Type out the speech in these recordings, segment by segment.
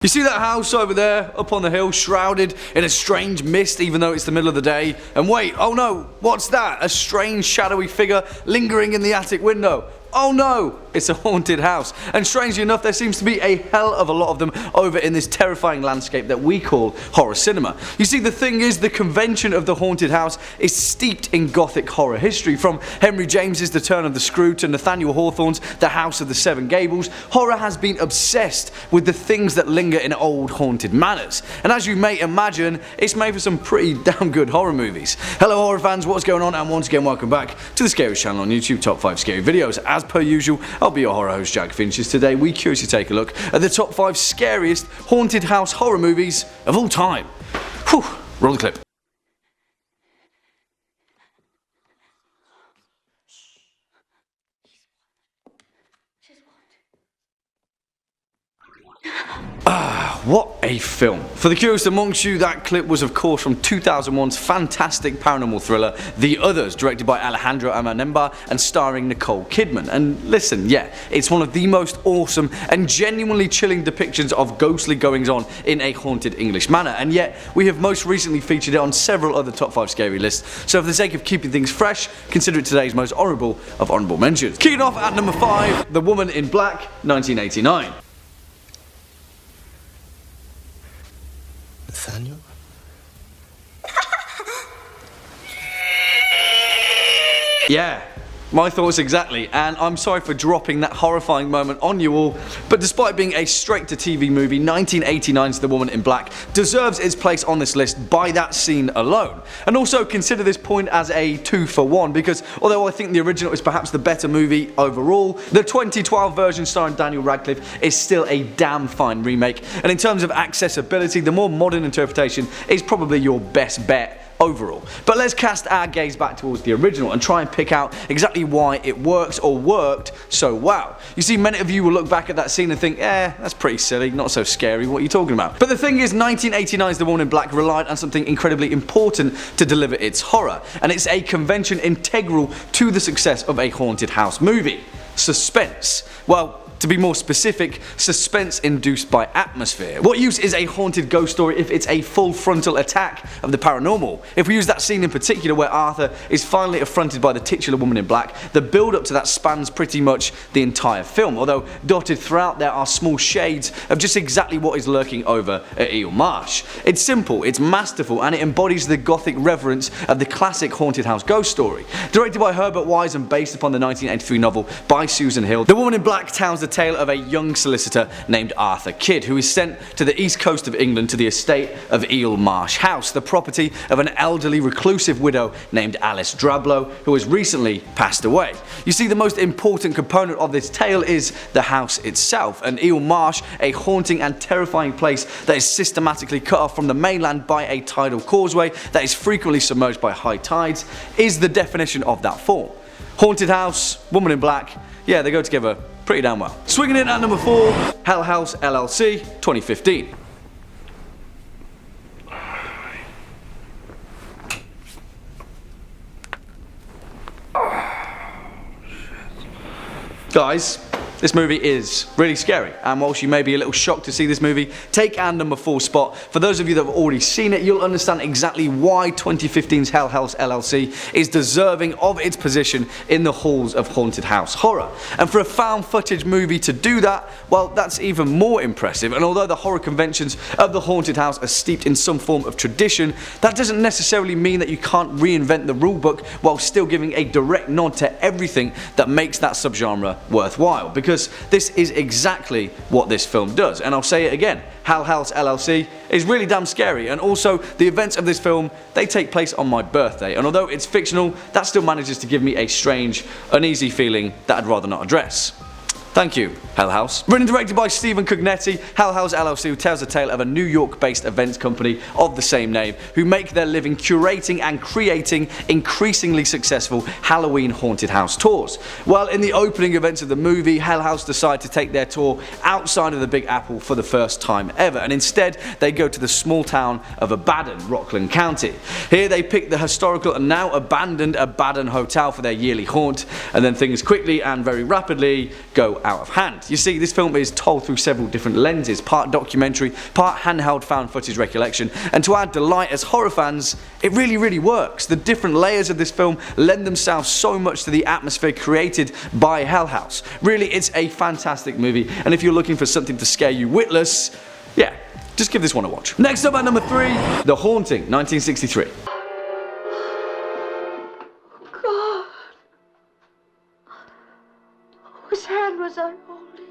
You see that house over there, up on the hill, shrouded in a strange mist even though it's the middle of the day? And wait, oh no, what's that? A strange shadowy figure lingering in the attic window. Oh no, it's a haunted house. And strangely enough, there seems to be a hell of a lot of them over in this terrifying landscape that we call horror cinema. You see, the thing is, the convention of the haunted house is steeped in gothic horror history. From Henry James's The Turn of the Screw to Nathaniel Hawthorne's The House of the Seven Gables, horror has been obsessed with the things that linger in old haunted manors. And as you may imagine, it's made for some pretty damn good horror movies. Hello horror fans, what's going on? And once again, welcome back to the Scariest channel on YouTube, Top 5 Scary Videos. As per usual, I'll be your horror host, Jack Finches. Today, we curiously take a look at the top 5 scariest haunted house horror movies of all time. Whew, roll the clip. What a film. For the curious amongst you, that clip was of course from 2001's fantastic paranormal thriller The Others, directed by Alejandro Amenembar and starring Nicole Kidman. And listen, yeah, it's one of the most awesome and genuinely chilling depictions of ghostly goings on in a haunted English manor, and yet we have most recently featured it on several other top 5 scary lists, so for the sake of keeping things fresh, consider it today's most honourable of honourable mentions. Kicking off at number 5, The Woman in Black, 1989. Nathaniel? Yeah, my thoughts exactly, and I'm sorry for dropping that horrifying moment on you all, but despite being a straight-to-TV movie, 1989's The Woman in Black deserves its place on this list by that scene alone. And also consider this point as a 2 for 1, because although I think the original is perhaps the better movie overall, the 2012 version starring Daniel Radcliffe is still a damn fine remake, and in terms of accessibility, the more modern interpretation is probably your best bet overall. But let's cast our gaze back towards the original and try and pick out exactly why it works or worked so well. You see, many of you will look back at that scene and think, that's pretty silly, not so scary, what are you talking about? But the thing is, 1989's The Woman in Black relied on something incredibly important to deliver its horror, and it's a convention integral to the success of a haunted house movie: suspense. Well, to be more specific, suspense induced by atmosphere. What use is a haunted ghost story if it's a full frontal attack of the paranormal? If we use that scene in particular where Arthur is finally affronted by the titular woman in black, the build up to that spans pretty much the entire film, although dotted throughout there are small shades of just exactly what is lurking over at Eel Marsh. It's simple, it's masterful, and it embodies the gothic reverence of the classic haunted house ghost story. Directed by Herbert Wise and based upon the 1983 novel by Susan Hill, The Woman in Black tells the tale of a young solicitor named Arthur Kidd, who is sent to the east coast of England to the estate of Eel Marsh House, the property of an elderly reclusive widow named Alice Drablow, who has recently passed away. You see, the most important component of this tale is the house itself, and Eel Marsh, a haunting and terrifying place that is systematically cut off from the mainland by a tidal causeway that is frequently submerged by high tides, is the definition of that form. Haunted house, Woman in Black, yeah, they go together pretty damn well. Swinging in at number 4, House LLC, 2015. Guys, this movie is really scary, and whilst you may be a little shocked to see this movie take our number 4 spot, for those of you that have already seen it, you'll understand exactly why 2015's House LLC is deserving of its position in the halls of haunted house horror. And for a found footage movie to do that, well, that's even more impressive. And although the horror conventions of the haunted house are steeped in some form of tradition, that doesn't necessarily mean that you can't reinvent the rulebook while still giving a direct nod to everything that makes that subgenre worthwhile. Because this is exactly what this film does, and I'll say it again, House LLC is really damn scary, and also the events of this film, they take place on my birthday, and although it's fictional, that still manages to give me a strange, uneasy feeling that I'd rather not address. Thank you, House. Written and directed by Stephen Cognetti, House LLC tells the tale of a New York-based events company of the same name who make their living curating and creating increasingly successful Halloween haunted house tours. Well, in the opening events of the movie, House decide to take their tour outside of the Big Apple for the first time ever, and instead they go to the small town of Abaddon, Rockland County. Here they pick the historical and now abandoned Abaddon Hotel for their yearly haunt, and then things quickly and very rapidly go go out of hand. You see, this film is told through several different lenses, part documentary, part handheld found footage recollection, and to add delight as horror fans, it really works. The different layers of this film lend themselves so much to the atmosphere created by Hell House. Really, it's a fantastic movie, and if you're looking for something to scare you witless, yeah, just give this one a watch. Next up at number 3, The Haunting, 1963. God, whose hand was I holding?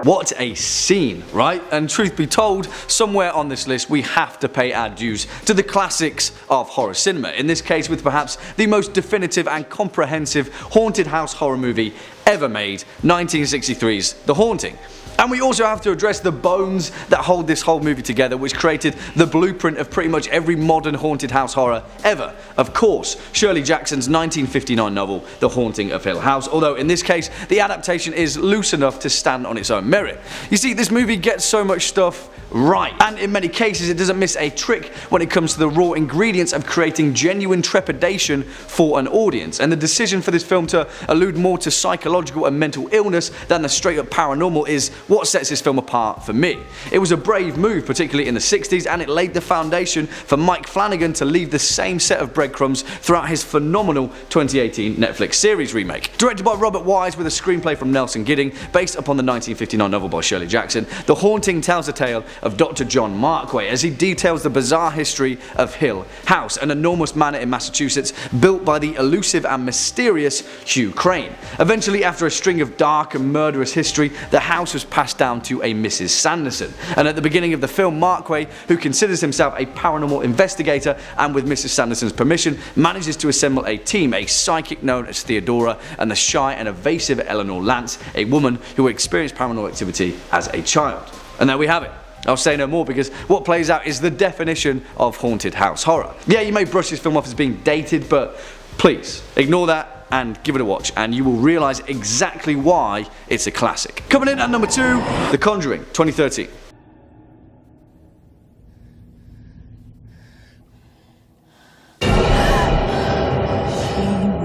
What a scene, right? And truth be told, somewhere on this list we have to pay our dues to the classics of horror cinema. In this case with perhaps the most definitive and comprehensive haunted house horror movie ever made, 1963's The Haunting. And we also have to address the bones that hold this whole movie together, which created the blueprint of pretty much every modern haunted house horror ever. Of course, Shirley Jackson's 1959 novel, The Haunting of Hill House, although in this case, the adaptation is loose enough to stand on its own merit. You see, this movie gets so much stuff right, and in many cases it doesn't miss a trick when it comes to the raw ingredients of creating genuine trepidation for an audience. And the decision for this film to allude more to psychological and mental illness than the straight up paranormal is what sets this film apart for me. It was a brave move, particularly in the 60s, and it laid the foundation for Mike Flanagan to leave the same set of breadcrumbs throughout his phenomenal 2018 Netflix series remake. Directed by Robert Wise with a screenplay from Nelson Gidding, based upon the 1959 novel by Shirley Jackson, The Haunting tells the tale of Dr. John Markway as he details the bizarre history of Hill House, an enormous manor in Massachusetts built by the elusive and mysterious Hugh Crane. Eventually, after a string of dark and murderous history, the house was passed down to a Mrs. Sanderson. And at the beginning of the film, Markway, who considers himself a paranormal investigator and with Mrs. Sanderson's permission, manages to assemble a team, a psychic known as Theodora and the shy and evasive Eleanor Lance, a woman who experienced paranormal activity as a child. And there we have it. I'll say no more because what plays out is the definition of haunted house horror. Yeah, you may brush this film off as being dated, but please ignore that and give it a watch and you will realise exactly why it's a classic. Coming in at number 2, The Conjuring, 2013. He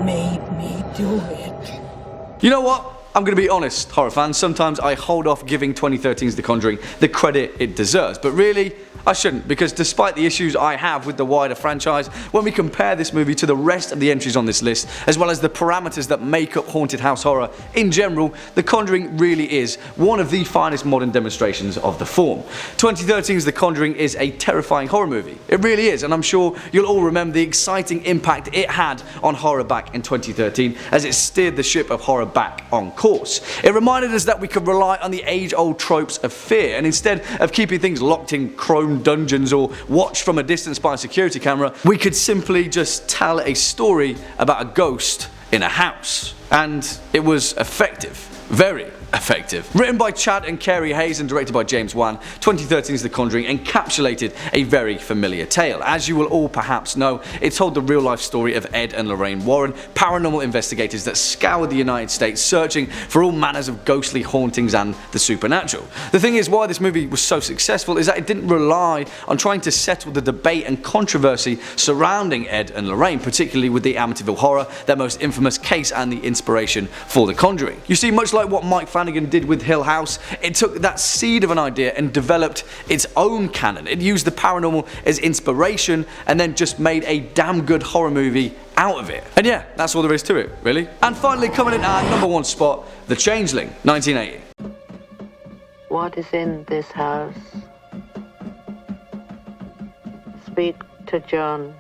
made me do it. You know what? I'm going to be honest, horror fans, sometimes I hold off giving 2013's The Conjuring the credit it deserves, but really, I shouldn't, because despite the issues I have with the wider franchise, when we compare this movie to the rest of the entries on this list, as well as the parameters that make up haunted house horror in general, The Conjuring really is one of the finest modern demonstrations of the form. 2013's The Conjuring is a terrifying horror movie. It really is, and I'm sure you'll all remember the exciting impact it had on horror back in 2013 as it steered the ship of horror back on course. It reminded us that we could rely on the age-old tropes of fear, and instead of keeping things locked in chrome dungeons or watched from a distance by a security camera, we could simply just tell a story about a ghost in a house. And it was effective. Very effective. Written by Chad and Carey Hayes and directed by James Wan, 2013's The Conjuring encapsulated a very familiar tale. As you will all perhaps know, it told the real life story of Ed and Lorraine Warren, paranormal investigators that scoured the United States searching for all manners of ghostly hauntings and the supernatural. The thing is, why this movie was so successful is that it didn't rely on trying to settle the debate and controversy surrounding Ed and Lorraine, particularly with the Amityville Horror, their most infamous case and the inspiration for The Conjuring. You see, much like what Mike Flanagan did with Hill House, it took that seed of an idea and developed its own canon. It used the paranormal as inspiration and then just made a damn good horror movie out of it. And yeah, that's all there is to it, really. And finally, coming in at our number 1 spot, The Changeling, 1980. What is in this house? Speak to John.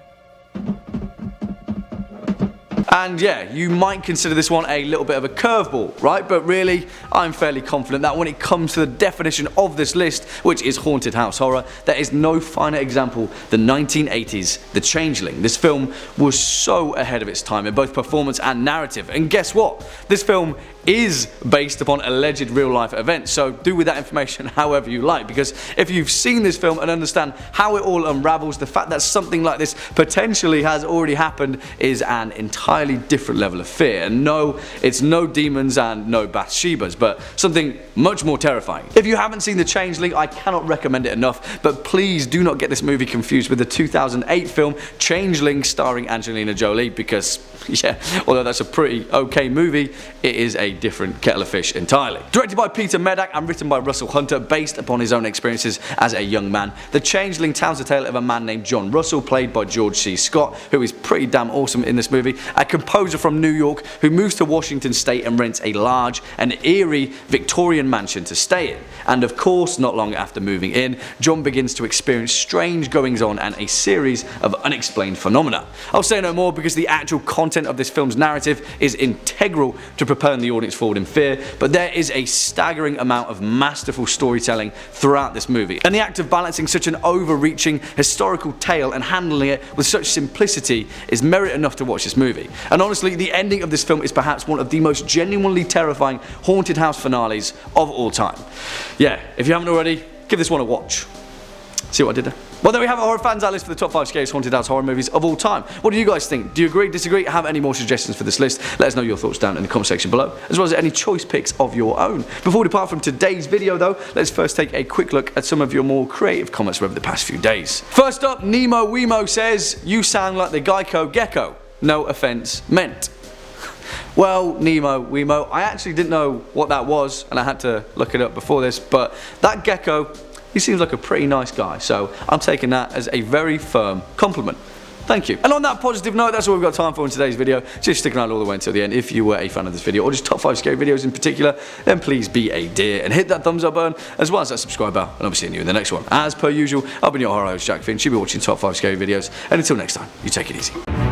And yeah, you might consider this one a little bit of a curveball, right? But really, I'm fairly confident that when it comes to the definition of this list, which is haunted house horror, there is no finer example than 1980's The Changeling. This film was so ahead of its time in both performance and narrative. And guess what? This film is based upon alleged real life events, so do with that information however you like, because if you've seen this film and understand how it all unravels, the fact that something like this potentially has already happened is an entirely different level of fear. And no, it's no demons and no Bathshebas, but something much more terrifying. If you haven't seen The Changeling, I cannot recommend it enough, but please do not get this movie confused with the 2008 film Changeling starring Angelina Jolie, because Yeah, although that's a pretty okay movie, it is a different kettle of fish entirely. Directed by Peter Medak and written by Russell Hunter, based upon his own experiences as a young man, The Changeling tells the tale of a man named John Russell, played by George C. Scott, who is pretty damn awesome in this movie, a composer from New York who moves to Washington State and rents a large and eerie Victorian mansion to stay in. And of course, not long after moving in, John begins to experience strange goings-on and a series of unexplained phenomena. I'll say no more because the actual content of this film's narrative is integral to propelling the audience forward in fear, but there is a staggering amount of masterful storytelling throughout this movie, and the act of balancing such an overreaching historical tale and handling it with such simplicity is merit enough to watch this movie. And honestly, the ending of this film is perhaps one of the most genuinely terrifying haunted house finales of all time. Yeah, if you haven't already, give this one a watch. See what I did there? Well, there we have it, horror fans, our list for the top 5 scariest haunted house horror movies of all time. What do you guys think? Do you agree, disagree? Have any more suggestions for this list? Let us know your thoughts down in the comment section below, as well as any choice picks of your own. Before we depart from today's video though, let's first take a quick look at some of your more creative comments over the past few days. First up, Nemo Wemo says, "You sound like the Geico gecko. No offense meant." Well, Nemo Wemo, I actually didn't know what that was, and I had to look it up before this, but that gecko, he seems like a pretty nice guy, so I'm taking that as a very firm compliment. Thank you. And on that positive note, that's all we've got time for in today's video. Just stick around all the way until the end. If you were a fan of this video, or just top 5 scary videos in particular, then please be a dear and hit that thumbs up button, as well as that subscribe bell, and I'll be seeing you in the next one. As per usual, I've been your horror host, Jack Finn. You'll be watching top 5 scary videos, and until next time, you take it easy.